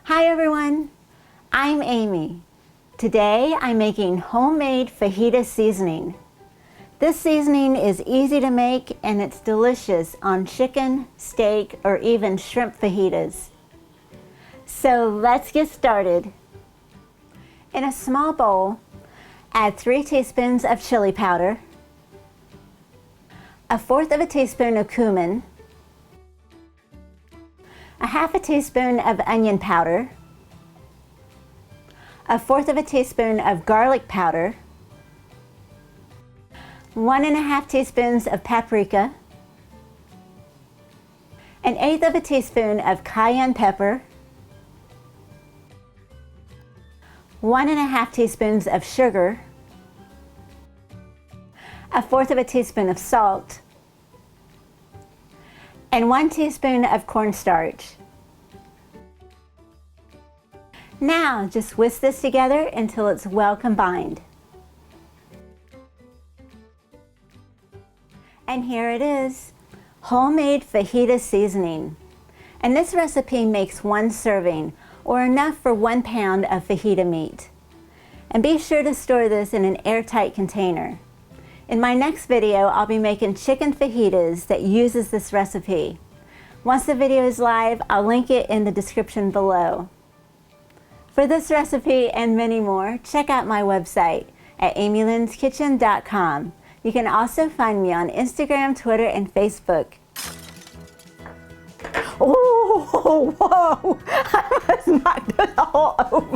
Hi everyone, I'm Amy. Today I'm making homemade fajita seasoning. This seasoning is easy to make and it's delicious on chicken, steak, or even shrimp fajitas. So let's get started. In a small bowl, add 3 teaspoons of chili powder, 1/4 teaspoon of cumin, 1/2 teaspoon of onion powder, 1/4 teaspoon of garlic powder, 1½ teaspoons of paprika, 1/8 teaspoon of cayenne pepper, 1½ teaspoons of sugar, 1/4 teaspoon of salt, and 1 teaspoon of cornstarch. Now just whisk this together until it's well combined. And here it is, homemade fajita seasoning. And this recipe makes 1 serving, or enough for 1 pound of fajita meat. And be sure to store this in an airtight container. In my next video, I'll be making chicken fajitas that uses this recipe. Once the video is live, I'll link it in the description below. For this recipe and many more, check out my website at amylynnskitchen.com. You can also find me on Instagram, Twitter, and Facebook. Oh, whoa! I almost knocked it all over.